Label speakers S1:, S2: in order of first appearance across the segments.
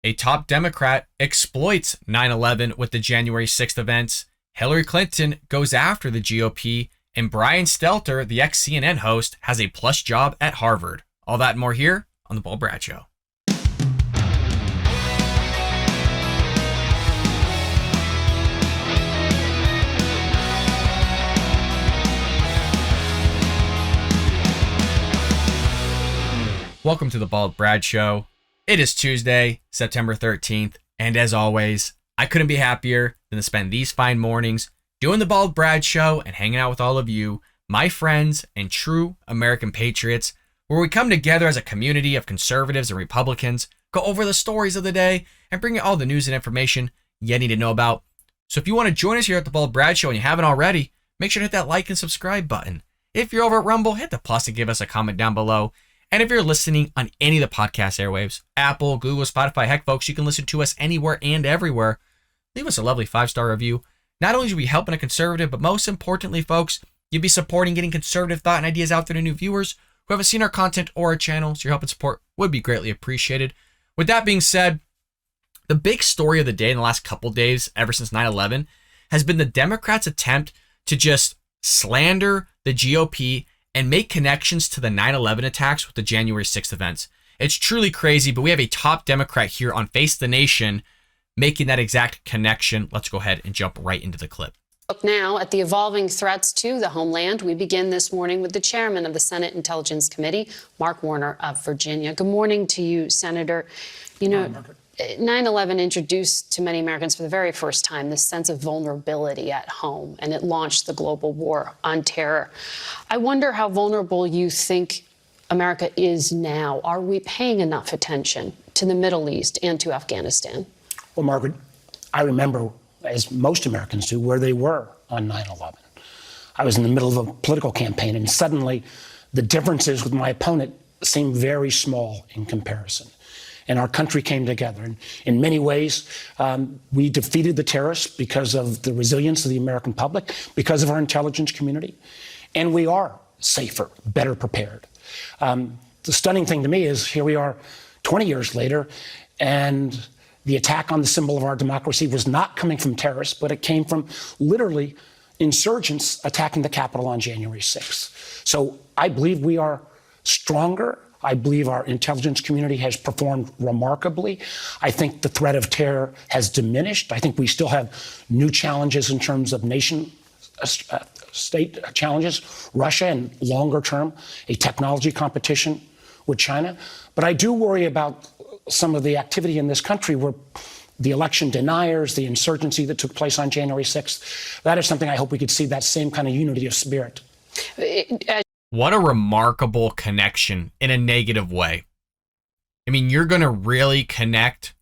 S1: A top Democrat exploits 9/11 with the January 6th events. Hillary Clinton goes after the GOP. And Brian Stelter, the ex-CNN host, has a plush job at Harvard. All that and more here on The Bald Brad Show. Welcome to The Bald Brad Show. It is Tuesday, September 13th, and as always, I couldn't be happier than to spend these fine mornings doing The Bald Brad Show and hanging out with all of you, my friends and true American patriots, where we come together as a community of conservatives and Republicans, go over the stories of the day, and bring you all the news and information you need to know about. So if you want to join us here at The Bald Brad Show and you haven't already, make sure to hit that like and subscribe button. If you're over at Rumble, hit the plus and give us a comment down below. And if you're listening on any of the podcast airwaves, Apple, Google, Spotify, heck folks, you can listen to us anywhere and everywhere. Leave us a lovely 5-star review. Not only should we be helping a conservative, but most importantly, folks, you'd be supporting getting conservative thought and ideas out there to new viewers who haven't seen our content or our channel, so your help and support would be greatly appreciated. With that being said, the big story of the day in the last couple days, ever since 9/11, has been the Democrats' attempt to just slander the GOP and make connections to the 9/11 attacks with the January 6th events. It's truly crazy, but we have a top Democrat here on Face the Nation making that exact connection. Let's go ahead and jump right into the clip.
S2: Look now at the evolving threats to the homeland. We begin this morning with the chairman of the Senate Intelligence Committee, Mark Warner of Virginia. Good morning to you, Senator. You know, 9/11 introduced to many Americans for the very first time this sense of vulnerability at home, and it launched the global war on terror. I wonder how vulnerable you think America is now. Are we paying enough attention to the Middle East and to Afghanistan?
S3: Well, Margaret, I remember, as most Americans do, where they were on 9/11. I was in the middle of a political campaign, and suddenly the differences with my opponent seemed very small in comparison. And our country came together. And in many ways, we defeated the terrorists because of the resilience of the American public, because of our intelligence community. And we are safer, better prepared. The stunning thing to me is here we are 20 years later, and the attack on the symbol of our democracy was not coming from terrorists, but it came from literally insurgents attacking the Capitol on January 6th. So I believe we are stronger. I believe our intelligence community has performed remarkably. I think the threat of terror has diminished. I think we still have new challenges in terms of state challenges, Russia, and longer term, a technology competition with China. But I do worry about some of the activity in this country where the election deniers, the insurgency that took place on January 6th, that is something I hope we could see that same kind of unity of spirit.
S1: What a remarkable connection in a negative way. I mean, you're going to really connect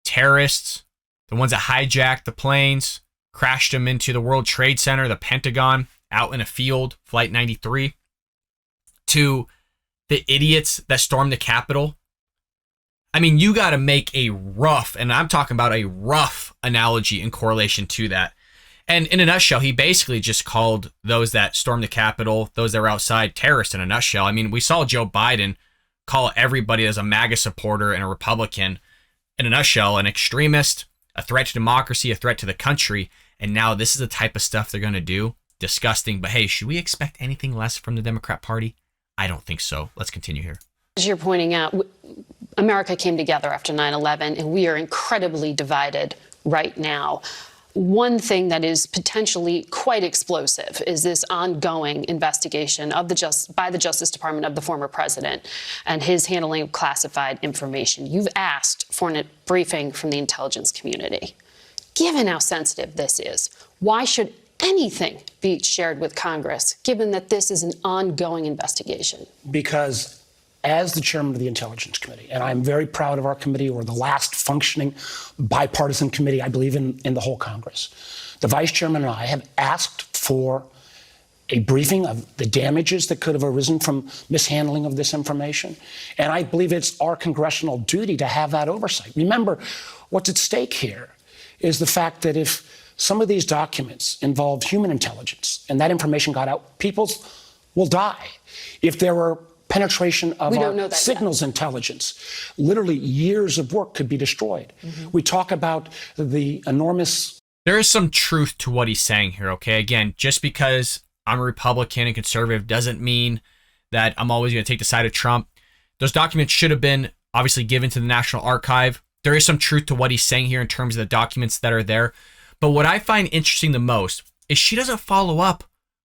S1: terrorists, the ones that hijacked the planes, crashed them into the World Trade Center, the Pentagon, out in a field, Flight 93, to the idiots that stormed the Capitol. I mean, you got to make a rough, and I'm talking about a rough analogy in correlation to that. And in a nutshell, he basically just called those that stormed the Capitol, those that were outside, terrorists in a nutshell. I mean, we saw Joe Biden call everybody as a MAGA supporter and a Republican, in a nutshell, an extremist, a threat to democracy, a threat to the country. And now this is the type of stuff they're going to do. Disgusting. But hey, should we expect anything less from the Democrat Party? I don't think so. Let's continue here.
S2: As you're pointing out, America came together after 9/11, and we are incredibly divided right now. One thing that is potentially quite explosive is this ongoing investigation of by the Justice Department of the former president and his handling of classified information. You've asked for a briefing from the intelligence community. Given how sensitive this is, why should anything be shared with Congress, given that this is an ongoing investigation?
S3: Because as the chairman of the Intelligence Committee, and I'm very proud of our committee, we're the last functioning bipartisan committee, I believe, in the whole Congress. The vice chairman and I have asked for a briefing of the damages that could have arisen from mishandling of this information. And I believe it's our congressional duty to have that oversight. Remember, what's at stake here is the fact that if some of these documents involved human intelligence and that information got out, people will die. If there were penetration of
S2: We don't know
S3: our
S2: that
S3: signals intelligence. Literally years of work could be destroyed. We talk about the enormous...
S1: There is some truth to what he's saying here, okay? Again, just because I'm a Republican and conservative doesn't mean that I'm always going to take the side of Trump. Those documents should have been obviously given to the National Archive. There is some truth to what he's saying here in terms of the documents that are there. But what I find interesting the most is she doesn't follow up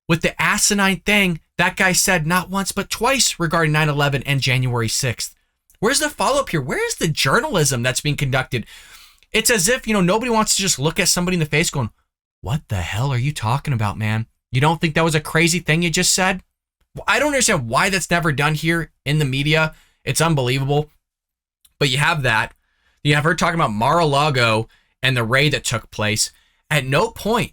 S1: with the asinine thing that guy said not once but twice regarding 9/11 and January 6th. Where's the follow-up here? Where is the journalism that's being conducted? It's as if, nobody wants to just look at somebody in the face going, what the hell are you talking about, man? You don't think that was a crazy thing you just said? I don't understand why that's never done here in the media. It's unbelievable. But you have that. You have her talking about Mar-a-Lago and the raid that took place. At no point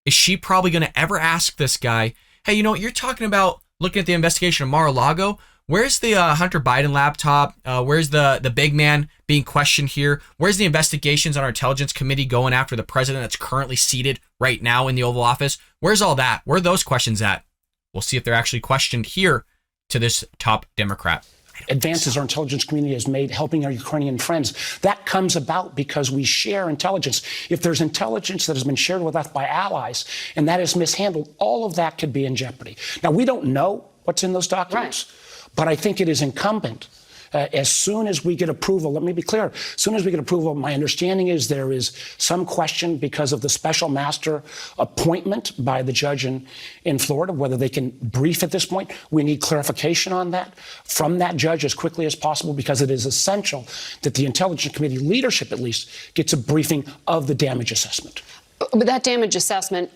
S1: is she probably going to ever ask this guy, hey, you're talking about looking at the investigation of Mar-a-Lago. Where's the Hunter Biden laptop? Where's the big man being questioned here? Where's the investigations on our intelligence committee going after the president that's currently seated right now in the Oval Office? Where's all that? Where are those questions at? We'll see if they're actually questioned here to this top Democrat.
S3: Advances our intelligence community has made helping our Ukrainian friends. That comes about because we share intelligence. If there's intelligence that has been shared with us by allies and that is mishandled, all of that could be in jeopardy. Now, we don't know what's in those documents, but I think it is incumbent. As soon as we get approval, let me be clear, as soon as we get approval, my understanding is there is some question because of the special master appointment by the judge in Florida, whether they can brief at this point. We need clarification on that from that judge as quickly as possible, because it is essential that the Intelligence Committee leadership at least gets a briefing of the damage assessment.
S2: But that damage assessment,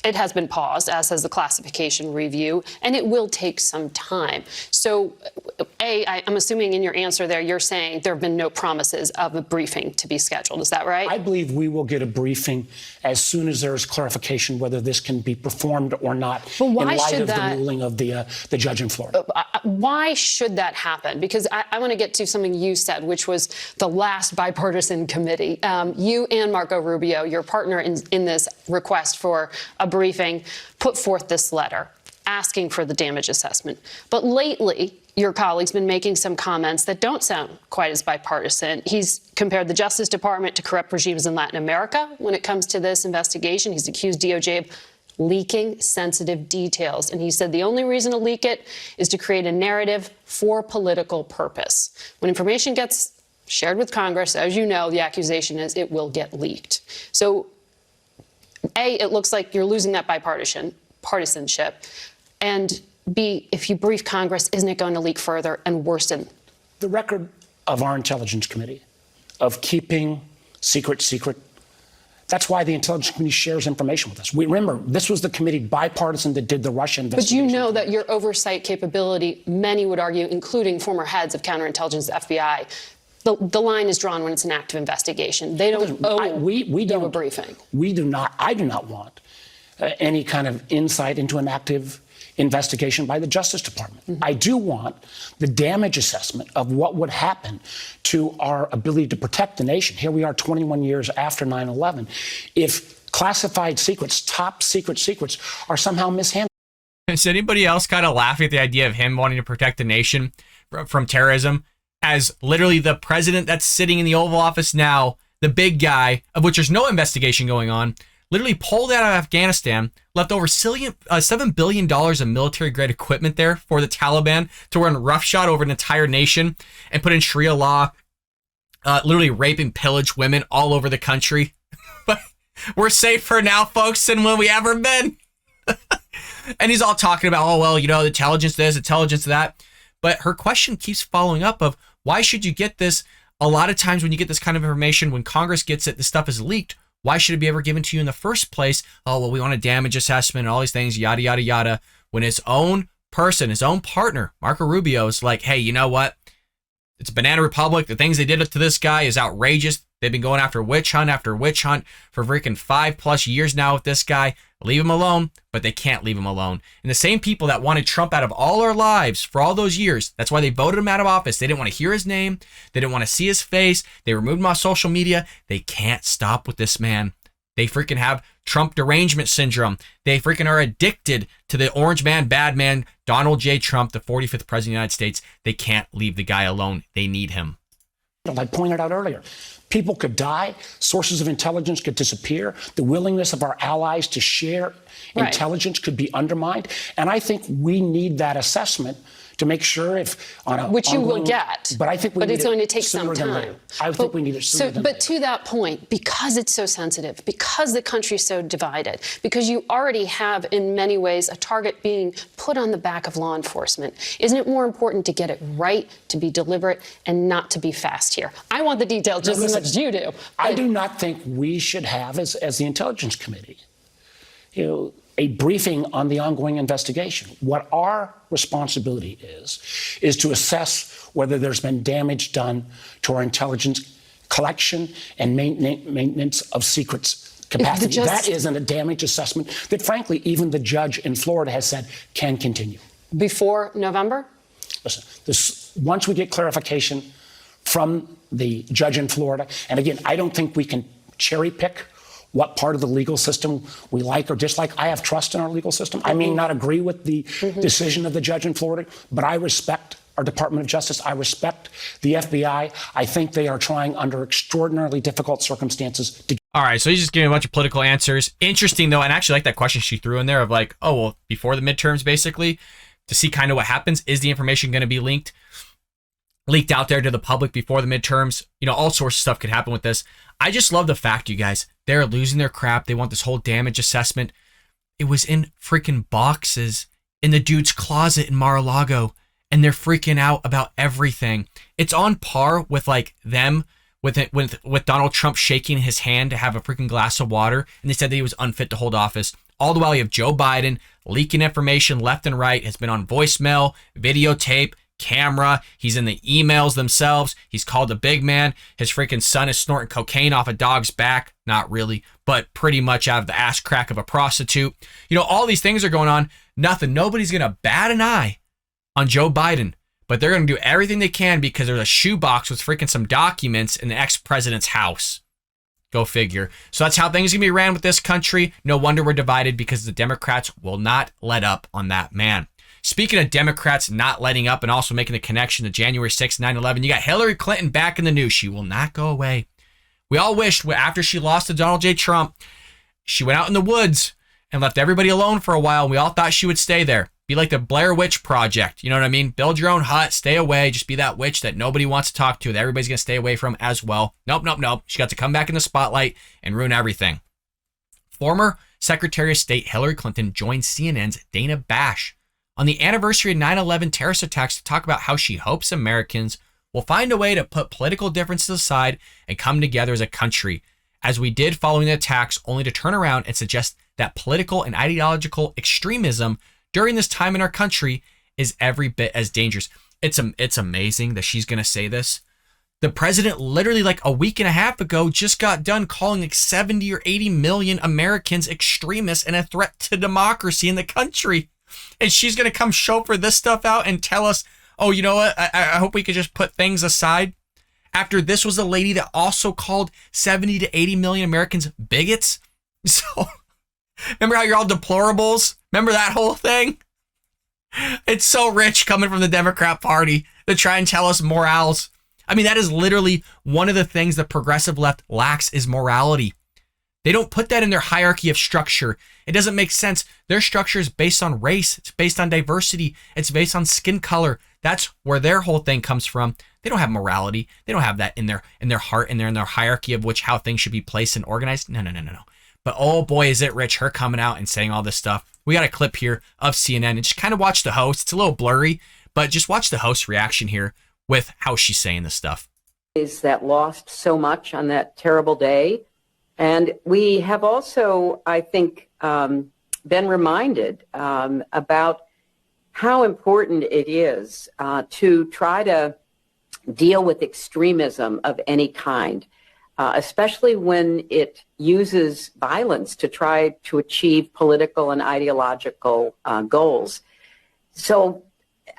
S2: it has been paused, as has the classification review, and it will take some time. So, I'm assuming in your answer there, you're saying there have been no promises of a briefing to be scheduled. Is that right?
S3: I believe we will get a briefing as soon as there is clarification whether this can be performed or not in light of the ruling of the judge in Florida.
S2: Why should that happen? Because I want to get to something you said, which was the last bipartisan committee. You and Marco Rubio, your partner in this request for a briefing, put forth this letter asking for the damage assessment. But lately, your colleague's been making some comments that don't sound quite as bipartisan. He's compared the Justice Department to corrupt regimes in Latin America when it comes to this investigation. He's accused DOJ of leaking sensitive details. And he said the only reason to leak it is to create a narrative for political purpose. When information gets shared with Congress, as you know, the accusation is it will get leaked. So, A, it looks like you're losing that partisanship. And B, if you brief Congress, isn't it going to leak further and worsen?
S3: The record of our Intelligence Committee of keeping secret, that's why the Intelligence Committee shares information with us. We remember, this was the committee bipartisan that did the Russia investigation.
S2: But you know that your oversight capability, many would argue, including former heads of counterintelligence, FBI, the line is drawn when it's an active investigation. They don't owe you a briefing.
S3: I do not want any kind of insight into an active investigation by the Justice Department. Mm-hmm. I do want the damage assessment of what would happen to our ability to protect the nation. Here we are 21 years after 9/11. If classified secrets, top secret secrets, are somehow mishandled.
S1: Is anybody else kind of laughing at the idea of him wanting to protect the nation from terrorism, as literally the president that's sitting in the Oval Office now, the big guy, of which there's no investigation going on, literally pulled out of Afghanistan, left over $7 billion of military-grade equipment there for the Taliban to run roughshod over an entire nation and put in Sharia law, literally rape and pillage women all over the country. But we're safer now, folks, than when we ever been. And he's all talking about, oh, well, the intelligence this, intelligence that. But her question keeps following up of, why should you get this? A lot of times when you get this kind of information, when Congress gets it, this stuff is leaked. Why should it be ever given to you in the first place? Oh, well, we want a damage assessment and all these things, yada, yada, yada. When his own person, his own partner, Marco Rubio, is like, hey, you know what? It's Banana Republic. The things they did to this guy is outrageous. They've been going after witch hunt for freaking 5+ years now with this guy. Leave him alone, but they can't leave him alone. And the same people that wanted Trump out of all our lives for all those years, that's why they voted him out of office. They didn't want to hear his name. They didn't want to see his face. They removed him off social media. They can't stop with this man. They freaking have Trump derangement syndrome. They freaking are addicted to the orange man, bad man, Donald J. Trump, the 45th president of the United States. They can't leave the guy alone. They need him.
S3: I pointed out earlier, people could die, sources of intelligence could disappear, the willingness of our allies to share intelligence could be undermined. And I think we need that assessment to make sure if on a
S2: which you
S3: ongoing,
S2: will get,
S3: but I think we need
S2: it's going to take some time.
S3: I think we need it sooner than
S2: But
S3: later.
S2: to that point, because it's so sensitive, because the country's so divided, because you already have in many ways a target being put on the back of law enforcement, isn't it more important to get it right, to be deliberate, and not to be fast here? I want the details just as much as you do.
S3: I do not think we should have, as the Intelligence Committee, a briefing on the ongoing investigation. What our responsibility is to assess whether there's been damage done to our intelligence collection and maintenance of secrets capacity. That isn't a damage assessment that, frankly, even the judge in Florida has said can continue.
S2: Before November?
S3: Listen, once we get clarification from the judge in Florida, and again, I don't think we can cherry pick what part of the legal system we like or dislike. I have trust in our legal system. I may not agree with the decision of the judge in Florida, but I respect our Department of Justice. I respect the FBI. I think they are trying under extraordinarily difficult circumstances to.
S1: All right, so he's just giving a bunch of political answers. Interesting, though, and I actually like that question she threw in there of like, oh, well, before the midterms, basically, to see kind of what happens. Is the information going to be leaked out there to the public before the midterms? All sorts of stuff could happen with this. I just love the fact, you guys, they're losing their crap. They want this whole damage assessment. It was in freaking boxes in the dude's closet in Mar-a-Lago, and they're freaking out about everything. It's on par with like them with Donald Trump shaking his hand to have a freaking glass of water, and they said that he was unfit to hold office. All the while you have Joe Biden leaking information left and right, has been on voicemail, videotape, camera. He's in the emails themselves. He's called a big man. His freaking son is snorting cocaine off a dog's back. Not really, but pretty much out of the ass crack of a prostitute. All these things are going on. Nothing. Nobody's going to bat an eye on Joe Biden, but they're going to do everything they can because there's a shoebox with freaking some documents in the ex-president's house. Go figure. So that's how things are going to be ran with this country. No wonder we're divided, because the Democrats will not let up on that man. Speaking of Democrats not letting up and also making the connection to January 6th, 9/11, you got Hillary Clinton back in the news. She will not go away. We all wished after she lost to Donald J. Trump, she went out in the woods and left everybody alone for a while. We all thought she would stay there. Be like the Blair Witch Project. You know what I mean? Build your own hut, stay away, just be that witch that nobody wants to talk to, that everybody's going to stay away from as well. Nope. She got to come back in the spotlight and ruin everything. Former Secretary of State Hillary Clinton joined CNN's Dana Bash on the anniversary of 9/11 terrorist attacks to talk about how she hopes Americans will find a way to put political differences aside and come together as a country, as we did following the attacks, only to turn around and suggest that political and ideological extremism during this time in our country is every bit as dangerous. It's amazing that she's going to say this. The president literally like a week and a half ago just got done calling like 70 or 80 million Americans extremists and a threat to democracy in the country. And she's going to come chauffeur this stuff out and tell us, oh, you know what? I hope we could just put things aside. After this was a lady that also called 70 to 80 million Americans bigots. So remember how you're all deplorables? Remember that whole thing? It's so rich coming from the Democrat Party to try and tell us morals. I mean, that is literally one of the things the progressive left lacks is morality. They don't put that in their hierarchy of structure. It doesn't make sense. Their structure is based on race. It's based on diversity. It's based on skin color. That's where their whole thing comes from. They don't have morality. They don't have that in their heart, in their hierarchy of how things should be placed and organized. No. But oh boy, is it rich, her coming out and saying all this stuff. We got a clip here of CNN and just kind of watch the host. It's a little blurry, but just watch the host's reaction here with how she's saying this stuff.
S4: Is that lost so much on that terrible day. And we have also, I think, been reminded about how important it is to try to deal with extremism of any kind, especially when it uses violence to try to achieve political and ideological goals. So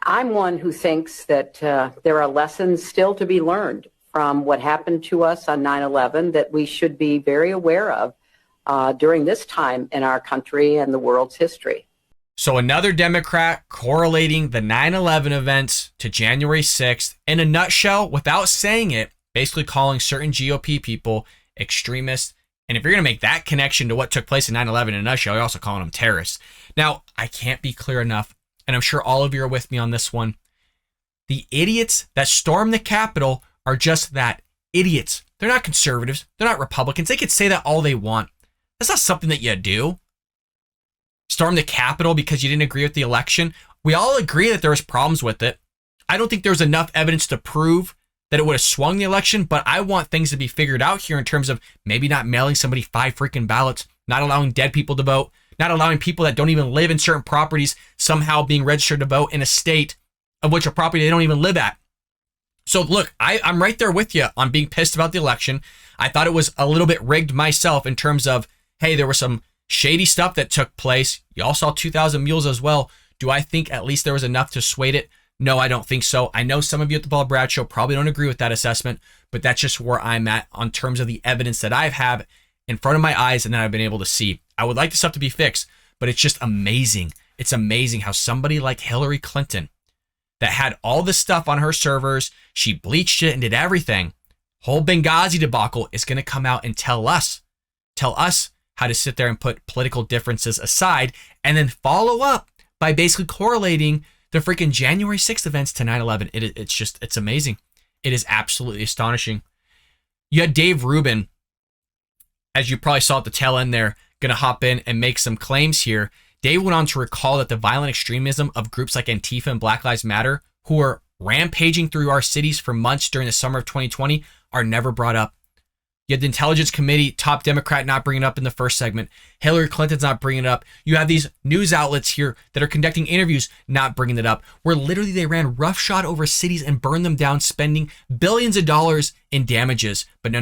S4: I'm one who thinks that there are lessons still to be learned from what happened to us on 9/11 that we should be very aware of during this time in our country and the world's history.
S1: So another Democrat correlating the 9/11 events to January 6th in a nutshell, without saying it, basically calling certain GOP people extremists. And if you're going to make that connection to what took place in 9/11 in a nutshell, you're also calling them terrorists. Now, I can't be clear enough, and I'm sure all of you are with me on this one. The idiots that stormed the Capitol are just that, idiots. They're not conservatives. They're not Republicans. They could say that all they want. That's not something that you do. Storm the Capitol because you didn't agree with the election. We all agree that there was problems with it. I don't think there's enough evidence to prove that it would have swung the election, but I want things to be figured out here in terms of maybe not mailing somebody 5 freaking ballots, not allowing dead people to vote, not allowing people that don't even live in certain properties somehow being registered to vote in a state of which a property they don't even live at. So look, I'm right there with you on being pissed about the election. I thought it was a little bit rigged myself in terms of, hey, there was some shady stuff that took place. You all saw 2,000 Mules as well. Do I think at least there was enough to sway it? No, I don't think so. I know some of you at the Bald Brad Show probably don't agree with that assessment, but that's just where I'm at on terms of the evidence that I've had in front of my eyes and that I've been able to see. I would like this stuff to be fixed, but it's just amazing. It's amazing how somebody like Hillary Clinton that had all this stuff on her servers, she bleached it and did everything. Whole Benghazi debacle is going to come out and tell us how to sit there and put political differences aside and then follow up by basically correlating the freaking January 6th events to 9/11. It's amazing. It is absolutely astonishing. You had Dave Rubin, as you probably saw at the tail end there, going to hop in and make some claims here. Dave went on to recall that the violent extremism of groups like Antifa and Black Lives Matter, who are rampaging through our cities for months during the summer of 2020, are never brought up. You had the Intelligence Committee, top Democrat, not bringing it up in the first segment. Hillary Clinton's not bringing it up. You have these news outlets here that are conducting interviews, not bringing it up, where literally they ran roughshod over cities and burned them down, spending billions of dollars in damages. But no.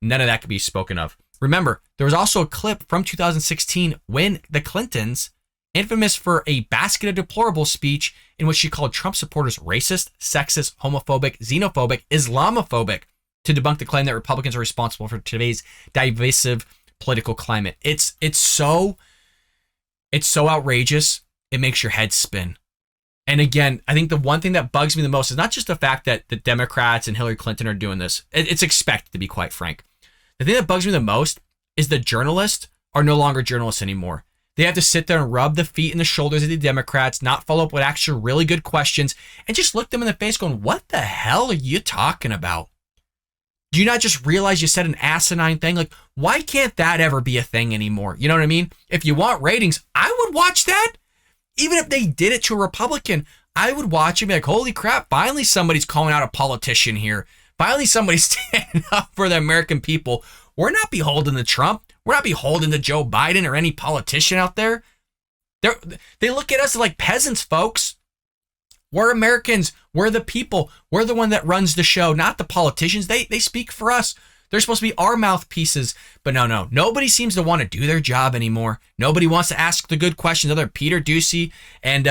S1: None of that could be spoken of. Remember, there was also a clip from 2016 when the Clintons, infamous for a basket of deplorables speech in which she called Trump supporters racist, sexist, homophobic, xenophobic, Islamophobic, to debunk the claim that Republicans are responsible for today's divisive political climate. It's so outrageous. It makes your head spin. And again, I think the one thing that bugs me the most is not just the fact that the Democrats and Hillary Clinton are doing this. It's expected, to be quite frank. The thing that bugs me the most is the journalists are no longer journalists anymore. They have to sit there and rub the feet and the shoulders of the Democrats, not follow up with actual really good questions, and just look them in the face going, what the hell are you talking about? Do you not just realize you said an asinine thing? Like, why can't that ever be a thing anymore? You know what I mean? If you want ratings, I would watch that. Even if they did it to a Republican, I would watch and be like, holy crap, finally somebody's calling out a politician here. Finally somebody's standing up for the American people. We're not beholden to Trump. We're not beholden to Joe Biden or any politician out there. They look at us like peasants, folks. We're Americans. We're the people. We're the one that runs the show, not the politicians. They speak for us. They're supposed to be our mouthpieces. But no. Nobody seems to want to do their job anymore. Nobody wants to ask the good questions other than Peter Doocy and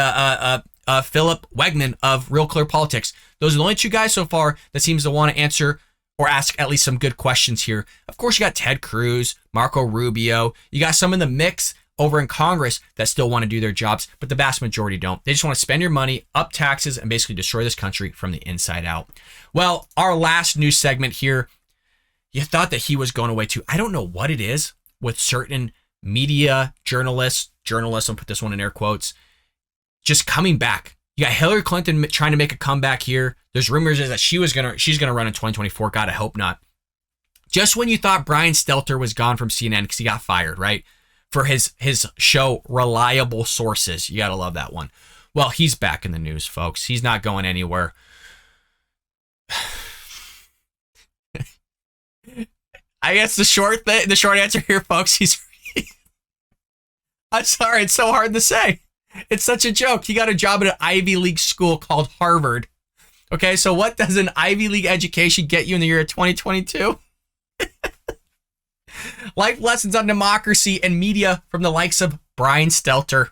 S1: Philip Wegman of Real Clear Politics. Those are the only two guys so far that seems to want to answer or ask at least some good questions here. Of course, you got Ted Cruz, Marco Rubio. You got some in the mix over in Congress that still want to do their jobs, but the vast majority don't. They just want to spend your money, up taxes, and basically destroy this country from the inside out. Well, our last news segment here, you thought that he was going away too. I don't know what it is with certain media journalists, I'll put this one in air quotes, just coming back. You got Hillary Clinton trying to make a comeback here. There's rumors that she's gonna run in 2024. God, I hope not. Just when you thought Brian Stelter was gone from CNN because he got fired, right? For his show, Reliable Sources. You got to love that one. Well, he's back in the news, folks. He's not going anywhere. I guess the short answer here, folks, I'm sorry, it's so hard to say. It's such a joke. He got a job at an Ivy League school called Harvard. Okay, so what does an Ivy League education get you in the year of 2022? Life lessons on democracy and media from the likes of Brian Stelter.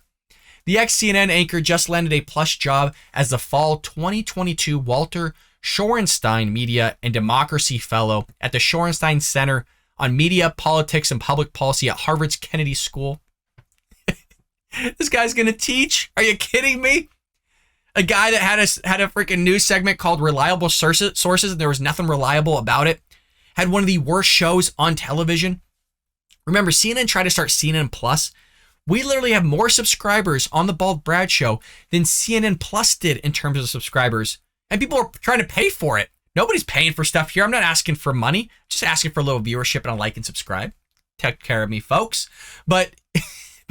S1: The ex-CNN anchor just landed a plush job as the fall 2022 Walter Shorenstein Media and Democracy Fellow at the Shorenstein Center on media, politics, and public policy at Harvard's Kennedy School. This guy's going to teach? Are you kidding me? A guy that had a freaking news segment called Reliable Sources, and there was nothing reliable about it. Had one of the worst shows on television. Remember, CNN tried to start CNN Plus. We literally have more subscribers on the Bald Brad Show than CNN Plus did in terms of subscribers. And people are trying to pay for it. Nobody's paying for stuff here. I'm not asking for money. Just asking for a little viewership and a like and subscribe. Take care of me, folks. But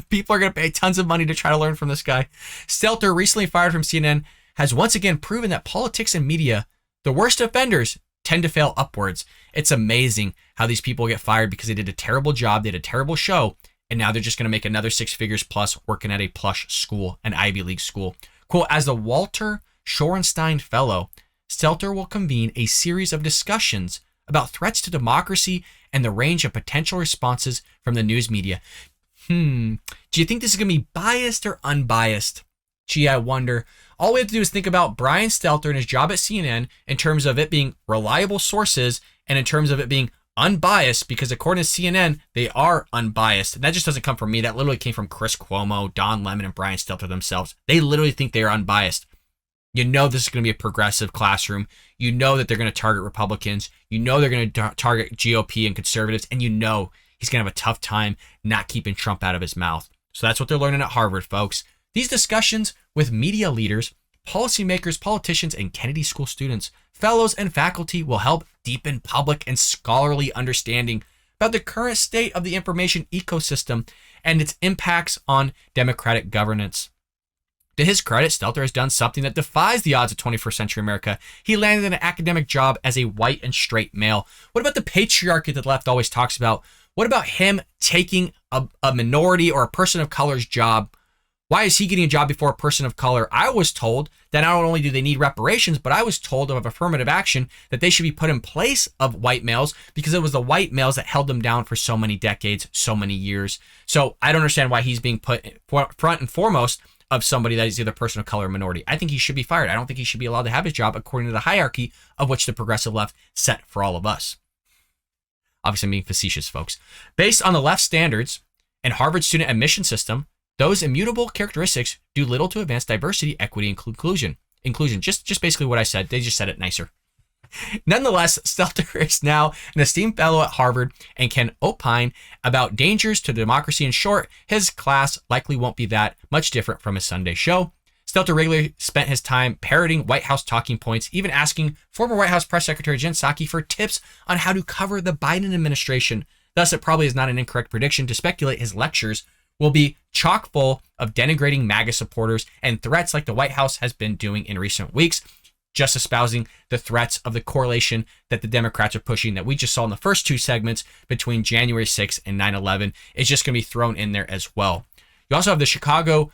S1: people are going to pay tons of money to try to learn from this guy. Stelter, recently fired from CNN, has once again proven that politics and media, the worst offenders, tend to fail upwards. It's amazing how these people get fired because they did a terrible job, they did a terrible show, and now they're just going to make another 6 figures plus working at a plush school, an Ivy League school. Quote, as the Walter Shorenstein Fellow, Stelter will convene a series of discussions about threats to democracy and the range of potential responses from the news media. Do you think this is going to be biased or unbiased? Gee, I wonder. All we have to do is think about Brian Stelter and his job at CNN in terms of it being reliable sources and in terms of it being unbiased, because according to CNN, they are unbiased. And that just doesn't come from me. That literally came from Chris Cuomo, Don Lemon, and Brian Stelter themselves. They literally think they are unbiased. You know this is going to be a progressive classroom. You know that they're going to target Republicans. You know they're going to target GOP and conservatives. And you know he's going to have a tough time not keeping Trump out of his mouth. So that's what they're learning at Harvard, folks. These discussions with media leaders, policymakers, politicians, and Kennedy School students, fellows, and faculty will help deepen public and scholarly understanding about the current state of the information ecosystem and its impacts on democratic governance. To his credit, Stelter has done something that defies the odds of 21st century America. He landed an academic job as a white and straight male. What about the patriarchy that the left always talks about? What about him taking a minority or a person of color's job? Why is he getting a job before a person of color? I was told that not only do they need reparations, but I was told of affirmative action that they should be put in place of white males because it was the white males that held them down for so many decades, so many years. So I don't understand why he's being put front and foremost of somebody that is either person of color or minority. I think he should be fired. I don't think he should be allowed to have his job according to the hierarchy of which the progressive left set for all of us. Obviously, I'm being facetious, folks. Based on the left standards and Harvard student admission system, those immutable characteristics do little to advance diversity, equity, and inclusion. Just basically what I said. They just said it nicer. Nonetheless, Stelter is now an esteemed fellow at Harvard and can opine about dangers to democracy. In short, his class likely won't be that much different from his Sunday show. Stelter regularly spent his time parroting White House talking points, even asking former White House Press Secretary Jen Psaki for tips on how to cover the Biden administration. Thus, it probably is not an incorrect prediction to speculate his lectures will be chock full of denigrating MAGA supporters and threats like the White House has been doing in recent weeks, just espousing the threats of the correlation that the Democrats are pushing that we just saw in the first two segments between January 6th and 9/11 is just going to be thrown in there as well. You also have the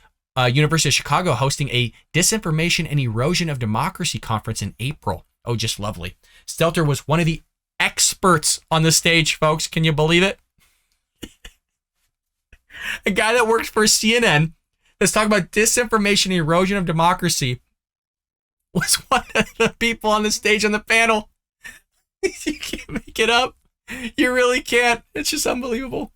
S1: University of Chicago hosting a Disinformation and Erosion of Democracy conference in April. Oh, just lovely. Stelter was one of the experts on the stage, folks. Can you believe it? A guy that works for CNN that's talking about disinformation and erosion of democracy was one of the people on the stage on the panel. You can't make it up. You really can't. It's just unbelievable.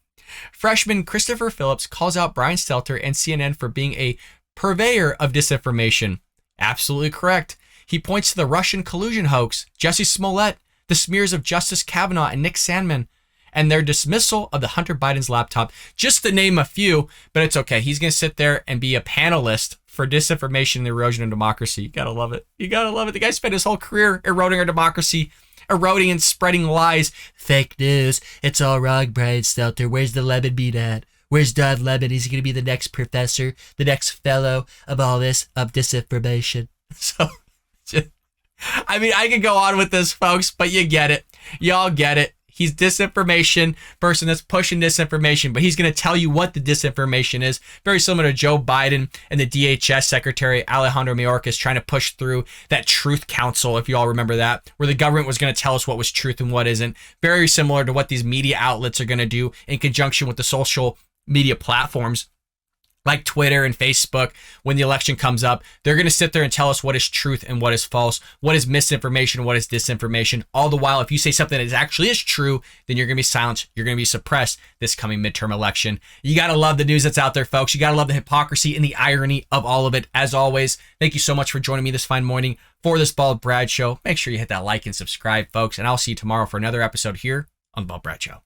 S1: Freshman Christopher Phillips calls out Brian Stelter and CNN for being a purveyor of disinformation. Absolutely correct. He points to the Russian collusion hoax, Jussie Smollett, the smears of Justice Kavanaugh and Nick Sandmann, and their dismissal of the Hunter Biden's laptop, just to name a few, but it's okay. He's going to sit there and be a panelist for disinformation and the erosion of democracy. You got to love it. You got to love it. The guy spent his whole career eroding our democracy, eroding and spreading lies. Fake news. It's all wrong, Brian Stelter. Where's the lemon bean at? Where's Don Lemon? Is he going to be the next professor, the next fellow of all this, of disinformation? So, I mean, I could go on with this, folks, but you get it. Y'all get it. He's disinformation person that's pushing disinformation, but he's going to tell you what the disinformation is. Very similar to Joe Biden and the DHS Secretary Alejandro Mayorkas trying to push through that Truth Council, if you all remember that, where the government was going to tell us what was truth and what isn't. Very similar to what these media outlets are going to do in conjunction with the social media platforms. like Twitter and Facebook, when the election comes up, they're going to sit there and tell us what is truth and what is false, what is misinformation, what is disinformation. All the while, if you say something that actually is true, then you're going to be silenced. You're going to be suppressed this coming midterm election. You got to love the news that's out there, folks. You got to love the hypocrisy and the irony of all of it. As always, thank you so much for joining me this fine morning for this Bald Brad Show. Make sure you hit that like and subscribe, folks, and I'll see you tomorrow for another episode here on the Bald Brad Show.